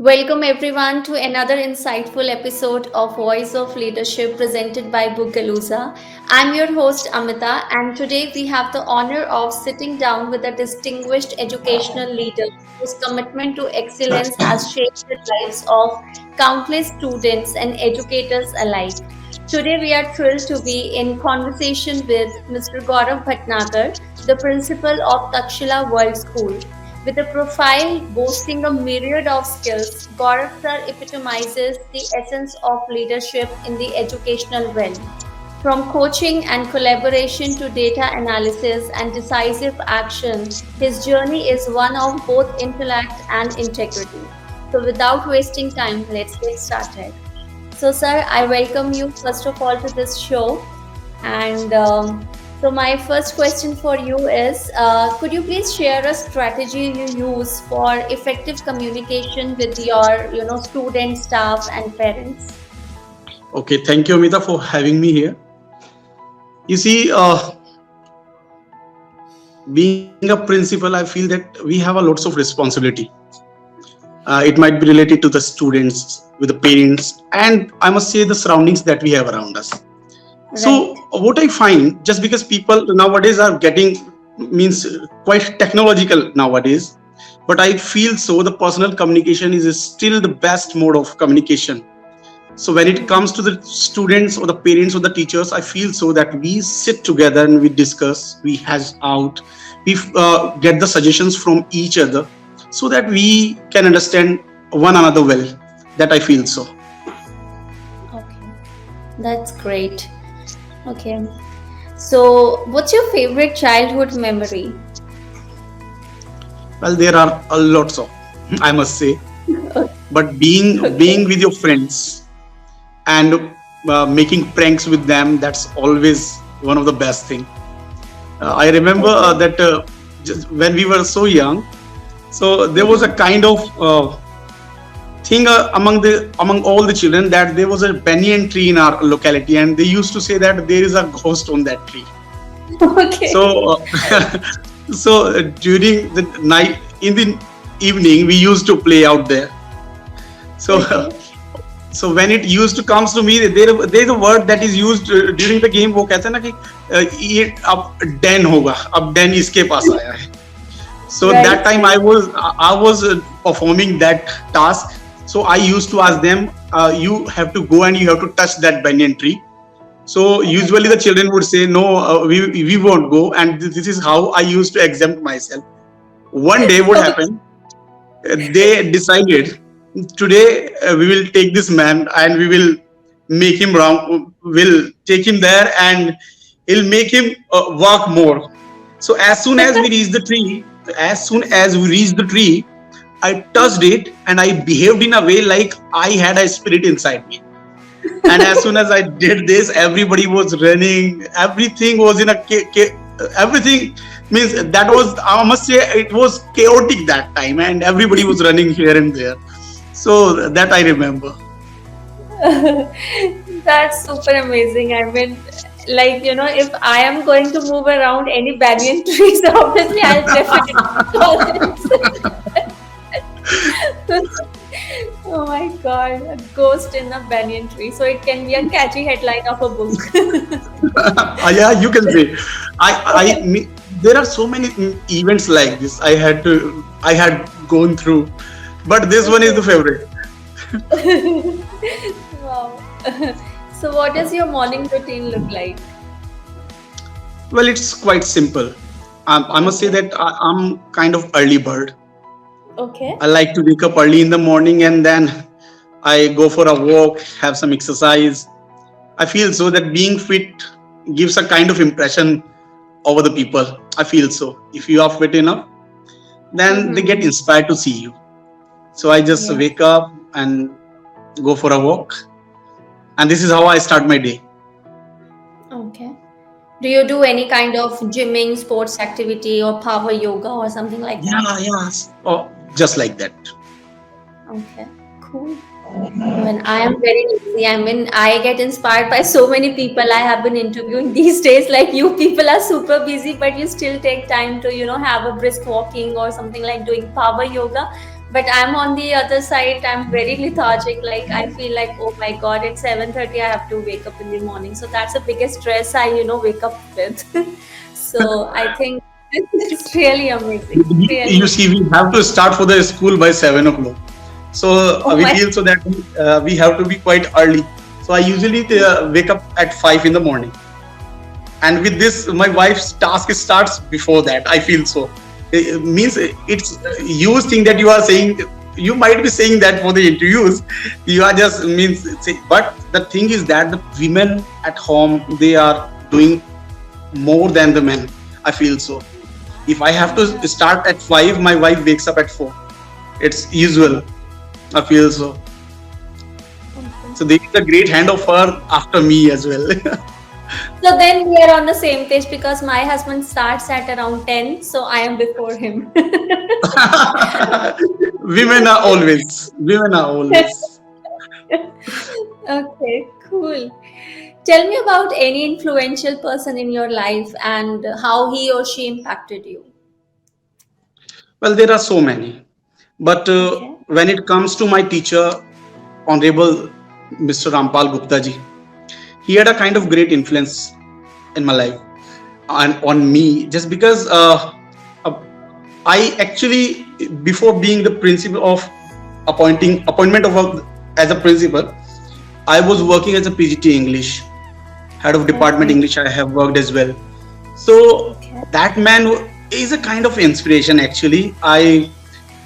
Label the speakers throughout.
Speaker 1: Welcome everyone to another insightful episode of Voice of Leadership presented by Bookalooza. I'm your host Amita, and today we have the honor of sitting down with a distinguished educational leader whose commitment to excellence has shaped the lives of countless students and educators alike. Today we are thrilled to be in conversation with Mr. Gaurav Bhatnagar, the principal of Takshashila World School. With a profile boasting a myriad of skills, Gaurav Sir epitomizes the essence of leadership in the educational realm. From coaching and collaboration to data analysis and decisive action, his journey is one of both intellect and integrity. So, without wasting time, let's get started. So, sir, I welcome you first of all to this show. And my first question for you is could you please share a strategy you use for effective communication with your, students, staff, and parents?
Speaker 2: Okay, thank you, Amita, for having me here. You see, being a principal, I feel that we have a lots of responsibility. It might be related to the students, with the parents, and I must say the surroundings that we have around us. So,
Speaker 1: Right.
Speaker 2: what I find, just because people nowadays are getting means quite technological nowadays, but I feel so the personal communication is still the best mode of communication. So when it
Speaker 1: Mhm.
Speaker 2: comes to the students or the parents or the teachers, I feel so that we sit together and we discuss, we hash out, we get the suggestions from each other, so that we can understand one another well. That I feel so.
Speaker 1: Okay, that's great. Okay, so what's your favorite childhood memory?
Speaker 2: Well, there are a lots of, I must say, but being
Speaker 1: Okay.
Speaker 2: with your friends and making pranks with them, that's always one of the best thing. I remember
Speaker 1: Okay.
Speaker 2: that just when we were so young, so there was a
Speaker 1: Mm-hmm.
Speaker 2: kind of thing among all the children that there was a banyan tree in our locality, and they used to say that there is a ghost on that tree.
Speaker 1: Okay.
Speaker 2: So during the night, in the evening, we used to play out there. So
Speaker 1: Okay.
Speaker 2: so when it used to comes to me, there's a word that is used during the game. वो कहते हैं ना कि ये अब den होगा, अब den इसके पास आया है. So that
Speaker 1: Right.
Speaker 2: time I was performing that task. So I used to ask them, you have to go and you have to touch that banyan tree. So usually the
Speaker 1: Okay.
Speaker 2: children would say, no, we won't go, and this is how I used to exempt myself. One day, what
Speaker 1: Okay.
Speaker 2: happened? They decided today we will take this man and we will make him wrong. We'll take him there and he'll make him walk more. So as soon as we reached the tree, I touched it and I behaved in a way like I had a spirit inside me. And as soon as I did this, everybody was running. Everything was in a everything means that was, I must say, it was chaotic that time, and everybody was running here and there. So that I remember.
Speaker 1: That's super amazing. I mean, like, if I am going to move around any banyan trees, obviously I'll prefer it. Oh my God, a ghost in a banyan tree. So it can be a catchy headline of a book.
Speaker 2: Yeah, you can say. There are so many events like this. I had gone through, but this one is the
Speaker 1: Okay.
Speaker 2: favorite.
Speaker 1: Wow. So what does your morning routine look like?
Speaker 2: Well, it's quite simple. I must say
Speaker 1: Okay.
Speaker 2: that I'm kind of early bird.
Speaker 1: Okay.
Speaker 2: I like to wake up early in the morning and then I go for a walk, have some exercise. I feel so that being fit gives a kind of impression over the people. I feel so. If you are fit enough, then they get
Speaker 1: Mm-hmm.
Speaker 2: inspired to see you. So I just
Speaker 1: Yeah.
Speaker 2: wake up and go for a walk. And this is how I start my day.
Speaker 1: Okay. Do you do any kind of gymming, sports activity, or power yoga or something like that?
Speaker 2: Yeah, yes. Oh, just like that.
Speaker 1: Okay, cool. I mean, I am very lazy. I mean, I get inspired by so many people I have been interviewing these days. Like you people are super busy, but you still take time to, have a brisk walking or something like doing power yoga. But I'm on the other side, I'm very lethargic. Like I feel like, oh my God, it's 7:30, I have to wake up in the morning. So that's the biggest stress I, wake up with. So I think this is really amazing.
Speaker 2: You
Speaker 1: Really.
Speaker 2: see, we have to start for the school by 7 o'clock. So
Speaker 1: Oh
Speaker 2: we
Speaker 1: my.
Speaker 2: feel so that we have to be quite early. So I usually wake up at 5 in the morning, and with this, my wife's task starts before that. I feel so. It means it's you think that you are saying. You might be saying that for the interviews. You are just means, but the thing is that the women at home, they are doing more than the men. I feel so. If I have to
Speaker 1: Yeah.
Speaker 2: start at 5, my wife wakes up at 4. It's usual. I feel so.
Speaker 1: Okay.
Speaker 2: So there is a great hand of her after me as well.
Speaker 1: So then we are on the same page because my husband starts at around 10, so I am before him.
Speaker 2: Women are always.
Speaker 1: Okay, cool. Tell me about any influential person in your life and how he or she impacted you.
Speaker 2: Well, there are so many. But
Speaker 1: Okay.
Speaker 2: when it comes to my teacher, Honorable Mr. Rampal Gupta ji, he had a kind of great influence in my life and on me, just because uh, I actually, before being the principal of appointment of as a principal, I was working as a PGT English, head of department
Speaker 1: Okay.
Speaker 2: English. I have worked as well. So
Speaker 1: Okay.
Speaker 2: that man is a kind of inspiration. Actually, I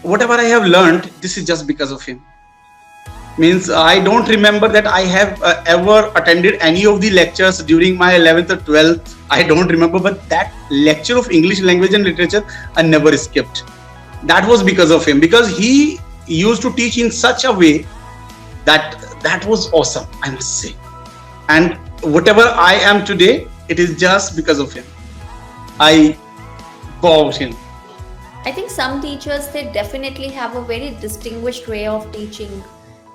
Speaker 2: whatever I have learned, this is just because of him. Means I don't remember that I have ever attended any of the lectures during my 11th or 12th. I don't remember, but that lecture of English language and literature I never skipped. That was because of him, because he used to teach in such a way that was awesome, I must say. And whatever I am today, it is just because of him. I bowed him.
Speaker 1: I think some teachers they definitely have a very distinguished way of teaching,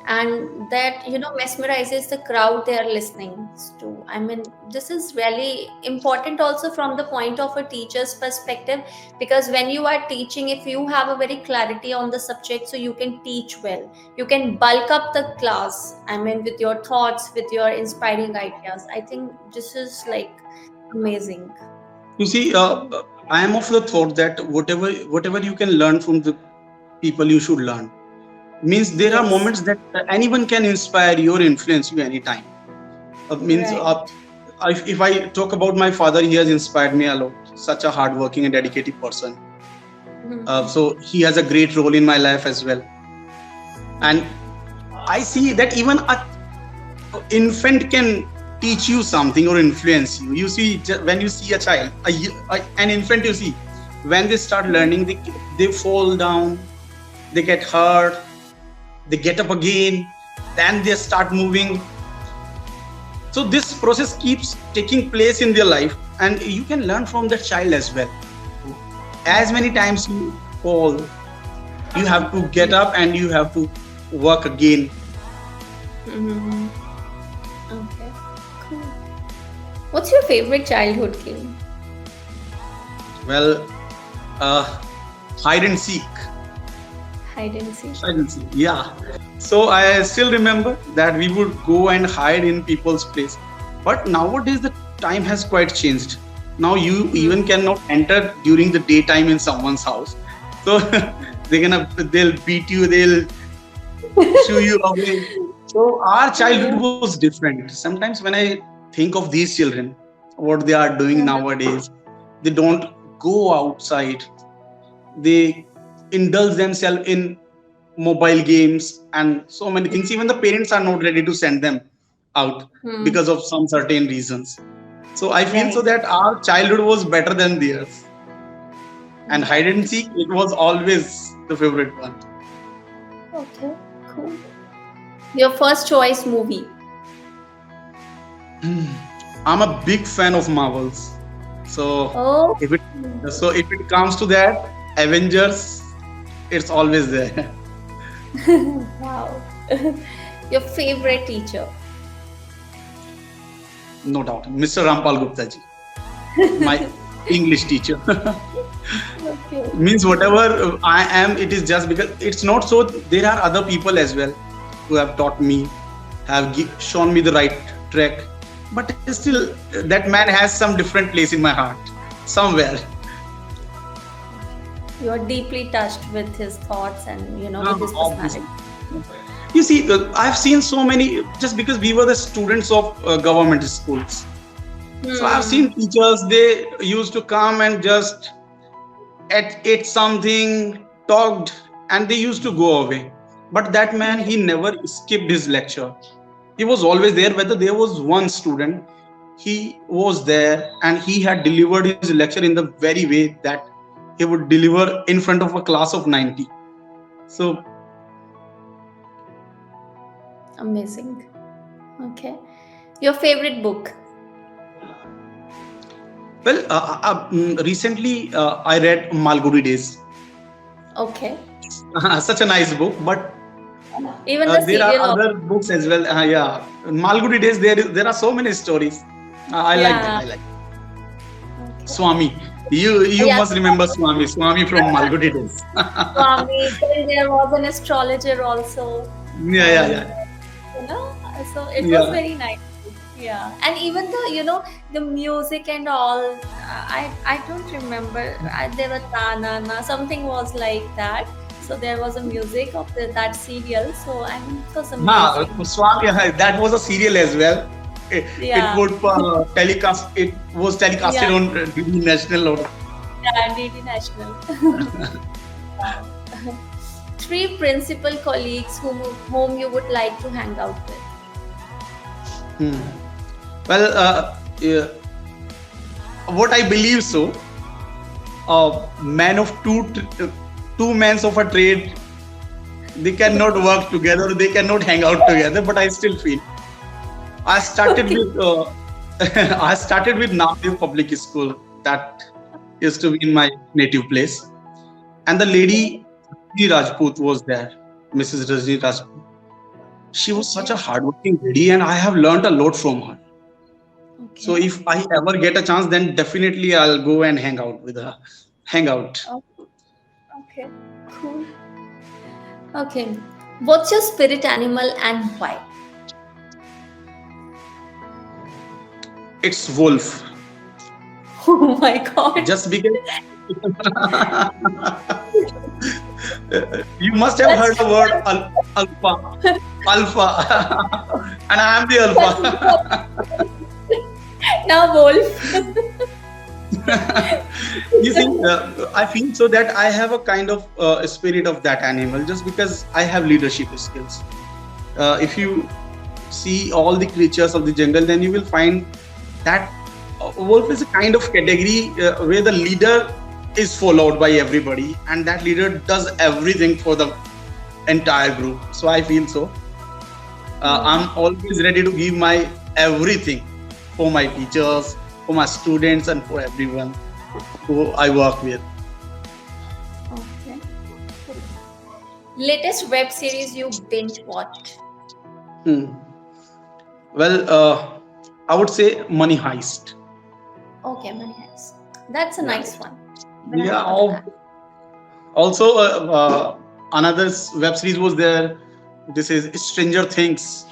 Speaker 1: and that mesmerizes the crowd they are listening to. I mean, this is really important also from the point of a teacher's perspective, because when you are teaching, if you have a very clarity on the subject, so you can teach well, you can bulk up the class. I mean, with your thoughts, with your inspiring ideas. I think this is like amazing.
Speaker 2: You see, I am of the thought that whatever you can learn from the people, you should learn. Means there are
Speaker 1: Yes.
Speaker 2: moments that anyone can inspire you or influence you anytime. Means
Speaker 1: Right.
Speaker 2: if I talk about my father, he has inspired me a lot. Such a hardworking and dedicated person.
Speaker 1: Mhm.
Speaker 2: So he has a great role in my life as well. And I see that even a infant can teach you something or influence you. You see, when you see a child, an infant, you see, when they start learning, they fall down, they get hurt, they get up again, then they start moving. So this process keeps taking place in their life, and you can learn from that child as well. As many times you fall, you have to get up and you have to work again.
Speaker 1: Mhm. Okay, cool. What's your favorite childhood game?
Speaker 2: Well, uh, hide and seek.
Speaker 1: Hide and seek.
Speaker 2: Hide and seek. Yeah. So I still remember that we would go and hide in people's place. But nowadays the time has quite changed. Now you
Speaker 1: Hmm.
Speaker 2: even cannot enter during the daytime in someone's house. So they'll beat you, they'll shoo you away. So our childhood
Speaker 1: Yeah.
Speaker 2: was different. Sometimes when I think of these children, what they are doing
Speaker 1: Uh-huh.
Speaker 2: nowadays, they don't go outside. They indulge themselves in mobile games and so many things. Even the parents are not ready to send them out
Speaker 1: Hmm.
Speaker 2: because of some certain reasons. So I feel so
Speaker 1: Right.
Speaker 2: that our childhood was better than theirs. And hide and
Speaker 1: Right.
Speaker 2: seek, it was always the favorite one.
Speaker 1: Okay, cool. Your first choice movie.
Speaker 2: I'm a big fan of Marvels. So
Speaker 1: Oh.
Speaker 2: if it if it comes to that, Avengers, it's always there.
Speaker 1: Wow. Your favorite teacher.
Speaker 2: No doubt. Mr. Rampal Gupta ji, my English teacher.
Speaker 1: Okay.
Speaker 2: Means whatever I am, it is just because it's not so. There are other people as well who have taught me, have shown me the right track. But still, that man has some different place in my heart, somewhere.
Speaker 1: You are deeply touched with his thoughts and, with his
Speaker 2: Obviously.
Speaker 1: personality.
Speaker 2: You see, I've seen so many, just because we were the students of government schools. So I've
Speaker 1: Hmm.
Speaker 2: seen teachers, they used to come and just ate something, talked, and they used to go away. But that man,
Speaker 1: Yeah.
Speaker 2: he never skipped his lecture. He was always there. Whether there was one student, he was there and he had delivered his lecture in the very way that he would deliver in front of a class of 90. So,
Speaker 1: Amazing. Okay. Your favorite book?
Speaker 2: well, recently I read Malgudi Days.
Speaker 1: Okay.
Speaker 2: Such a nice book, but
Speaker 1: Even the
Speaker 2: there are
Speaker 1: serial of,
Speaker 2: other books as well. Yeah, Malgudi Days. There are so many stories. I like them.
Speaker 1: yeah.
Speaker 2: I like
Speaker 1: Okay.
Speaker 2: Swami. You
Speaker 1: Yeah,
Speaker 2: must remember Swami. Swami from Malgudi Days.
Speaker 1: Swami. Then there was an astrologer also,
Speaker 2: Yeah, yeah,
Speaker 1: and
Speaker 2: yeah,
Speaker 1: so it was
Speaker 2: yeah.
Speaker 1: very nice. Yeah, and even the music and all. I don't remember. There were ta na na something was like that. So there was a music of that serial. So I mean, it was amazing.
Speaker 2: Swami. That was a serial as well. It
Speaker 1: Yeah,
Speaker 2: would telecast. It was
Speaker 1: yeah,
Speaker 2: telecasted on DD National. Or,
Speaker 1: yeah. DD National. Wow. Three principal colleagues whom you would like to hang out with.
Speaker 2: hmm. Well, yeah, what I believe so. Man of two men of a trade, they cannot work together, they cannot hang out together, but I still feel I started
Speaker 1: Okay.
Speaker 2: with I started with Namdev Public School, that used to be in my native place, and the lady
Speaker 1: Okay.
Speaker 2: Rajni Rajput was there, Mrs. Rajni Rajput. She was such
Speaker 1: Okay.
Speaker 2: a hardworking lady, and I have learned a lot from her. So
Speaker 1: Okay.
Speaker 2: if I ever get a chance, then definitely I'll go and hang out with her. Hang out.
Speaker 1: Oh, okay. Cool. Okay. What's your spirit animal and why?
Speaker 2: It's wolf.
Speaker 1: Oh my God.
Speaker 2: Just because you must have
Speaker 1: That's
Speaker 2: heard the word alpha. Alpha. And I am the alpha.
Speaker 1: now wolf.
Speaker 2: You see, I feel so that I have a kind of spirit of that animal, just because I have leadership skills. If you see all the creatures of the jungle, then you will find that wolf is a kind of category where the leader is followed by everybody, and that leader does everything for the entire group. So I feel so.
Speaker 1: Hmm.
Speaker 2: I'm always ready to give my everything for my teachers, for my students, and for everyone who I work with.
Speaker 1: Okay. Latest web series you binge watched?
Speaker 2: Hmm. Well, I would say Money Heist.
Speaker 1: Okay, Money Heist. That's a
Speaker 2: Yeah,
Speaker 1: nice one. Even I
Speaker 2: yeah.
Speaker 1: watched that.
Speaker 2: Also, another web series was there. This is Stranger Things.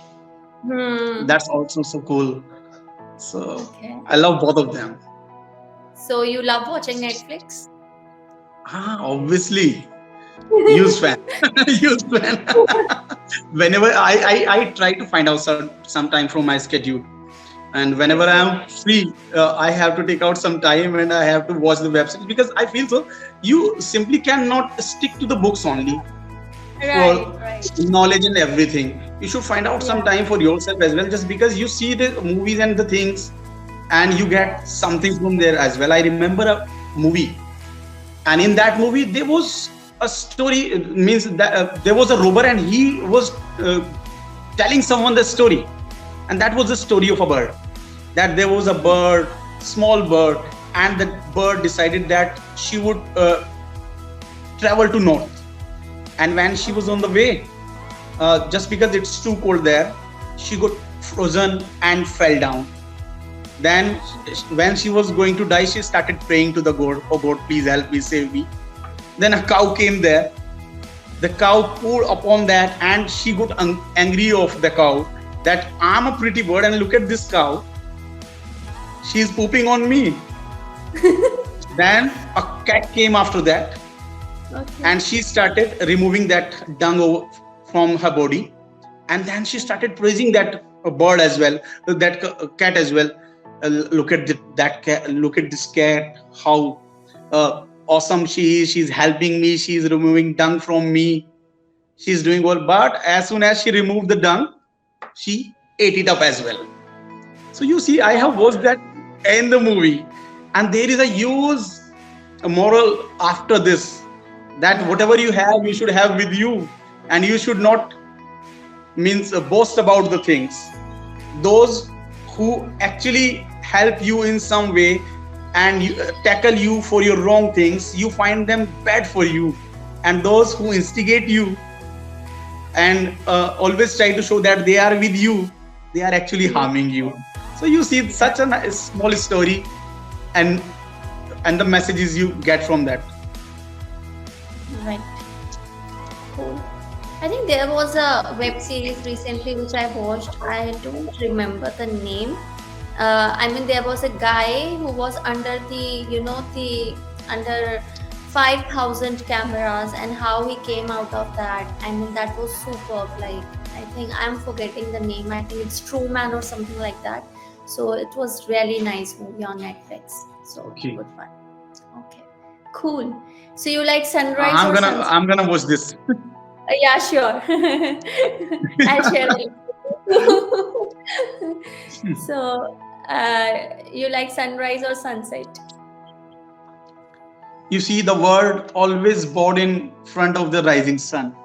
Speaker 1: Hmm.
Speaker 2: That's also so cool. So
Speaker 1: Okay.
Speaker 2: I love both of them.
Speaker 1: So you love watching Netflix?
Speaker 2: Obviously, use fan, use fan. Whenever I try to find out some time from my schedule, and whenever I
Speaker 1: Okay.
Speaker 2: am free, I have to take out some time and I have to watch the web series, because I feel so. You simply cannot stick to the books only
Speaker 1: Right,
Speaker 2: for
Speaker 1: right.
Speaker 2: knowledge and everything. You should find out some
Speaker 1: Yeah.
Speaker 2: time for yourself as well, just because you see the movies and the things, and you get something from there as well. I remember a movie, and in that movie there was a story, means that there was a robber and he was telling someone the story, and that was the story of a bird. That there was a bird, small bird, and the bird decided that she would travel to north, and when she was on the way, just because it's too cold there, she got frozen and fell down. Then when she was going to die, she started praying to the god, oh god, please help me, save me. Then a cow came there. The cow poured upon that, and she got angry of the cow that I'm a pretty bird, and look at this cow. She's pooping on me. Then a cat came after that,
Speaker 1: Okay.
Speaker 2: and she started removing that from her body, and then she started praising that bird as well, that cat as well. Look at that cat, look at this cat, how awesome she is. She's helping me, she's removing dung from me, she's doing well. But as soon as she removed the dung, she ate it up as well. So you see, I have watched that in the movie, and there is a huge moral after this, that
Speaker 1: Yeah.
Speaker 2: whatever you have, you should have with you, and you should not means boast about the things. Those who actually help you in some way and tackle you for your wrong things, you find them bad for you, and those who instigate you and always try to show that they are with you, they are actually
Speaker 1: Yeah.
Speaker 2: harming you. So you see such a small story, and the messages you get from that.
Speaker 1: Right. Cool. I think there was a web series recently which I watched. I don't remember the name. I mean, there was a guy who was under the under 5,000 cameras, and how he came out of that. I mean, that was superb. Like, I think I'm forgetting the name. I think it's Truman or something like that. So it was really nice movie on Netflix. So
Speaker 2: Okay.
Speaker 1: good one. Okay, cool. So you like sunrise
Speaker 2: I'm
Speaker 1: or
Speaker 2: gonna
Speaker 1: sunset?
Speaker 2: I'm gonna watch this.
Speaker 1: Yeah, sure. I'll share the link. So, you like sunrise or sunset?
Speaker 2: You see, the world always born in front of the rising sun.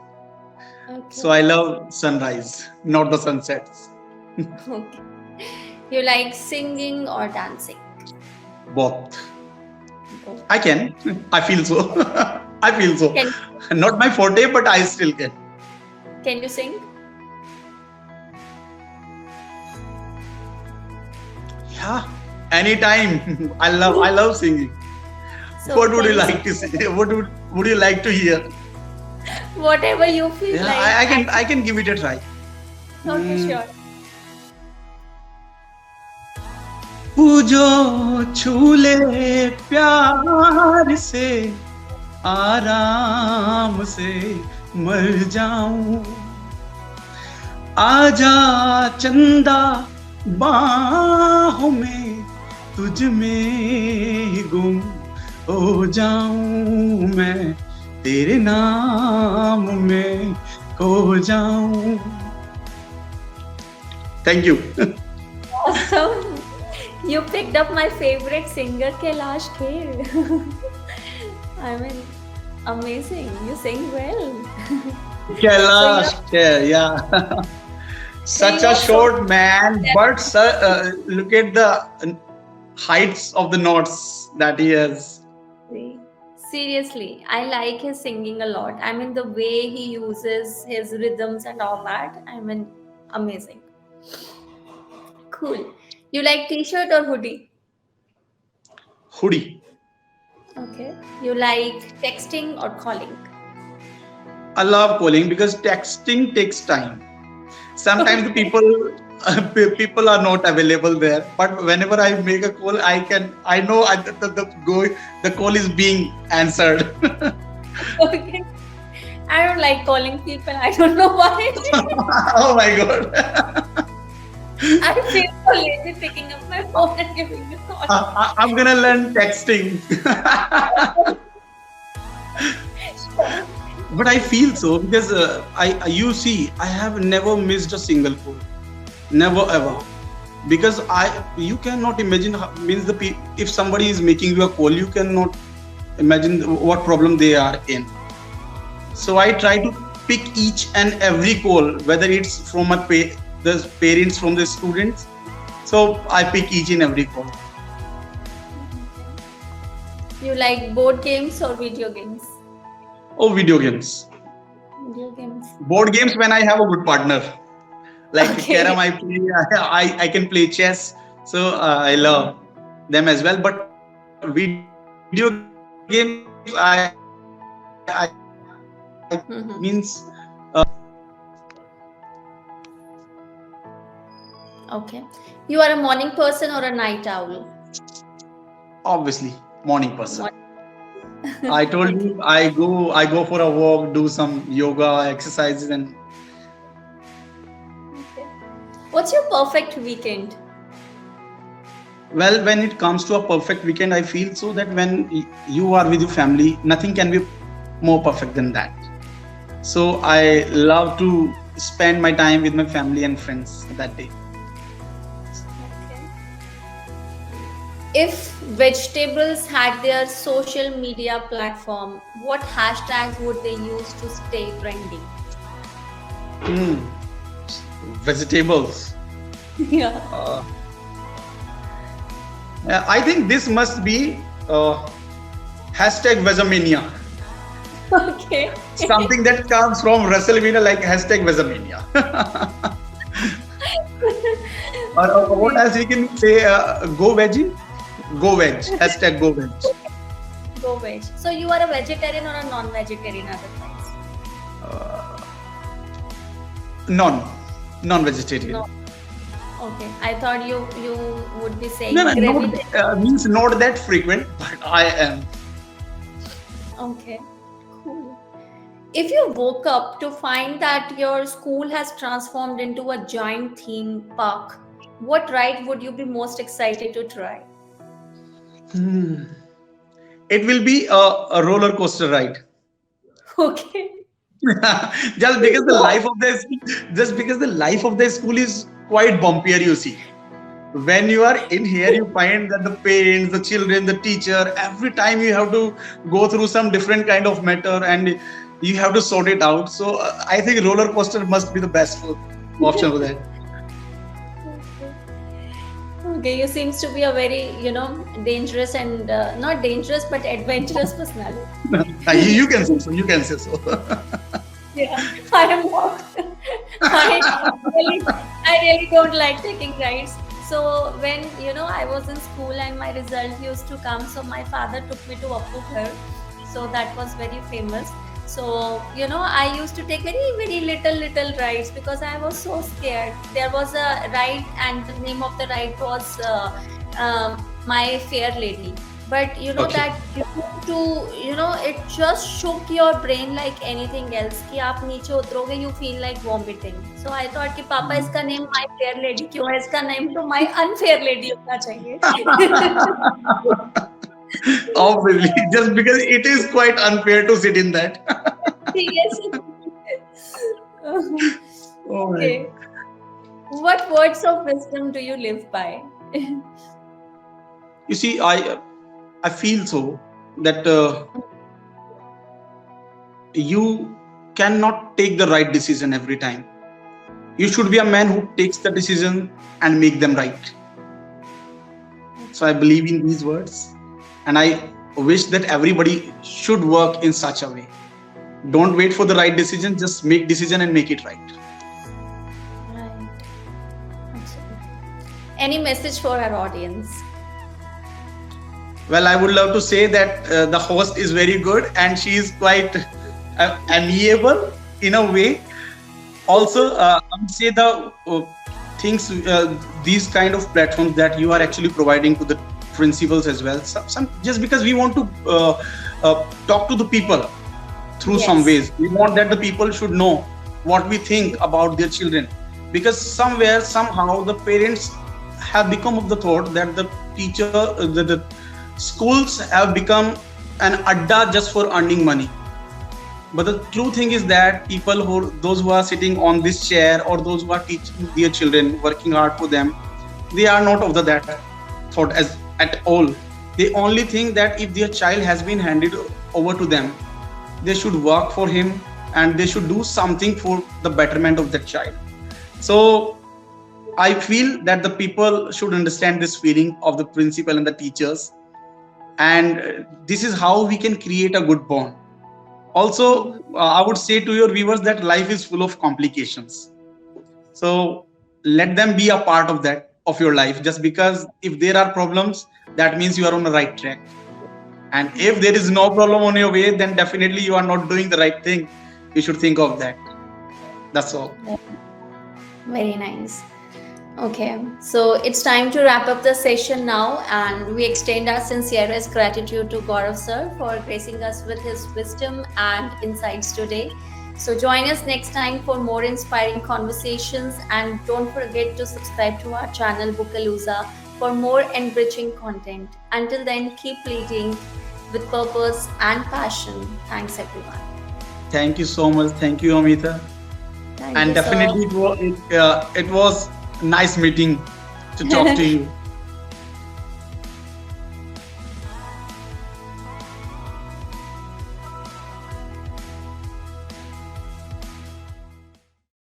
Speaker 2: So
Speaker 1: Okay.
Speaker 2: I love sunrise, not the sunsets.
Speaker 1: Okay. You like singing or dancing?
Speaker 2: Both.
Speaker 1: Both.
Speaker 2: I can. I feel so. I feel so.
Speaker 1: Can
Speaker 2: Not my forte, but I still can.
Speaker 1: can you sing?
Speaker 2: Yeah. Anytime. I love singing.
Speaker 1: So
Speaker 2: What would
Speaker 1: can
Speaker 2: you
Speaker 1: you sing
Speaker 2: like to say? What would you like to hear?
Speaker 1: whatever you feel
Speaker 2: Yeah,
Speaker 1: like?
Speaker 2: I can give it a try.
Speaker 1: Okay,
Speaker 2: Hmm.
Speaker 1: sure.
Speaker 2: पूजो छूले प्यार से आराम से मर जाऊं, आजा चंदा बाहों में, तुझ में ही गुम हो जाऊं मैं, तेरे नाम में खो जाऊं. Thank you.
Speaker 1: Awesome. You picked up my favorite singer, Kailash Kher. I mean, amazing. You sing well. So
Speaker 2: Kailash, yeah.
Speaker 1: so
Speaker 2: Such
Speaker 1: you
Speaker 2: a
Speaker 1: are so
Speaker 2: short man, but look at the heights of the notes that he has.
Speaker 1: seriously, I like his singing a lot. I mean, the way he uses his rhythms and all that. I mean, amazing. Cool. You like t-shirt or hoodie?
Speaker 2: Hoodie.
Speaker 1: Okay. You like texting or calling?
Speaker 2: I love calling because texting takes time. Sometimes the
Speaker 1: Okay.
Speaker 2: people are not available there, but whenever I make a call, I know the call is being answered.
Speaker 1: Okay. I don't like calling people. I don't know why.
Speaker 2: Oh my god.
Speaker 1: I feel so lazy picking up my phone and giving you a call.
Speaker 2: I'm gonna learn texting.
Speaker 1: Sure.
Speaker 2: But I feel so because you see, I have never missed a single call, never ever. Because you cannot imagine means if somebody is making you a call, you cannot imagine what problem they are in. So I try to pick each and every call, whether it's from the parents, from the students. So I pick each and every call.
Speaker 1: You like board games or video games?
Speaker 2: Oh, video games.
Speaker 1: Video games.
Speaker 2: Board games when I have a good partner. Like carom,
Speaker 1: Okay.
Speaker 2: I play. I can play chess, so I love them as well. But video games, I have a good partner.
Speaker 1: Mm-hmm. Okay. You are a morning person or a night owl?
Speaker 2: obviously morning person.
Speaker 1: Morning.
Speaker 2: I told
Speaker 1: Okay.
Speaker 2: you I go for a walk, do some yoga exercises, and
Speaker 1: Okay. What's your perfect weekend?
Speaker 2: well, when it comes to a perfect weekend, I feel so that when you are with your family, nothing can be more perfect than that. So I love to spend my time with my family and friends that day.
Speaker 1: Okay. If vegetables had their social media platform, what hashtags would they use to stay trending?
Speaker 2: Hmm. Vegetables.
Speaker 1: Yeah.
Speaker 2: Uh, I think this must be hashtag Vesamania.
Speaker 1: Okay.
Speaker 2: Something that comes from WrestleMania, like hashtag Vesamania. Or what
Speaker 1: Okay.
Speaker 2: else we can say? Go veggie, go veg. Hashtag go veg.
Speaker 1: Go veg. So you are a vegetarian or a non-vegetarian otherwise?
Speaker 2: Uh, non, non-vegetarian.
Speaker 1: No. Okay. I thought you would be
Speaker 2: No,
Speaker 1: saying
Speaker 2: no,
Speaker 1: gravy.
Speaker 2: not means not that frequent, but I am.
Speaker 1: Okay. Cool. If you woke up to find that your school has transformed into a giant theme park, what ride would you be most excited to try?
Speaker 2: Hmm. It will be a roller coaster ride.
Speaker 1: Okay.
Speaker 2: just because the life of the just because the life of the school is quite bumpier, you see. When you are in here, you find that the parents, the children, the teacher, every time you have to go through some different kind of matter and you have to sort it out. So I think roller coaster must be the best option for that.
Speaker 1: Okay, you seems to be a very, dangerous and not dangerous but adventurous personality.
Speaker 2: You can say so. You can say so.
Speaker 1: Yeah, I am not. really, I really don't like taking rides. So when I was in school and my result used to come, so my father took me to Appughar. So that was very famous. So I used to take very very little rides because I was so scared. There was a ride and the name of the ride was My Fair Lady. But
Speaker 2: Okay.
Speaker 1: that it just shook your brain like anything else कि आप नीचे उतरोगे you feel like vomiting. So I thought कि पापा इसका name My Fair Lady क्यों है, इसका name तो My Unfair Lady होना चाहिए.
Speaker 2: Obviously, just because it is quite unfair to sit in that.
Speaker 1: Yes.
Speaker 2: Oh my.
Speaker 1: Okay. What words of wisdom do you live by?
Speaker 2: You see, I feel so that you cannot take the right decision every time. You should be a man who takes the decision and make them right. So I believe in these words, and I wish that everybody should work in such a way. Don't wait for the right decision, just make decision and make it right.
Speaker 1: Right. Absolutely. Any message for our audience?
Speaker 2: Well, I would love to say that the host is very good and she is quite amiable in a way. Also, I would say the things, these kind of platforms that you are actually providing to the principals as well. Some just because we want to talk to the people through some
Speaker 1: Yes.
Speaker 2: ways. We want that the people should know what we think about their children, because somewhere somehow the parents have become of the thought that the teacher, the schools have become an adda just for earning money. But the true thing is that people those who are sitting on this chair or those who are teaching their children, working hard for them, they are not of that thought as at all. They only think that if their child has been handed over to them, they should work for him and they should do something for the betterment of that child. So I feel that the people should understand this feeling of the principal and the teachers, and this is how we can create a good bond. Also, I would say to your viewers that life is full of complications. So let them be a part of that of your life. Just because if there are problems, that means you are on the right track. And if there is no problem on your way, then definitely you are not doing the right thing. You should think of that. That's all.
Speaker 1: Very nice. Okay, so it's time to wrap up the session now, and we extend our sincerest gratitude to Gaurav Sir for gracing us with his wisdom and insights today. So, join us next time for more inspiring conversations, and don't forget to subscribe to our channel Bookalooza for more enriching content. Until then, keep leading with purpose and passion. Thanks, everyone.
Speaker 2: Thank you so much. Thank you, Amita.
Speaker 1: Thank
Speaker 2: And
Speaker 1: you, sir.
Speaker 2: definitely it was nice meeting to talk to you.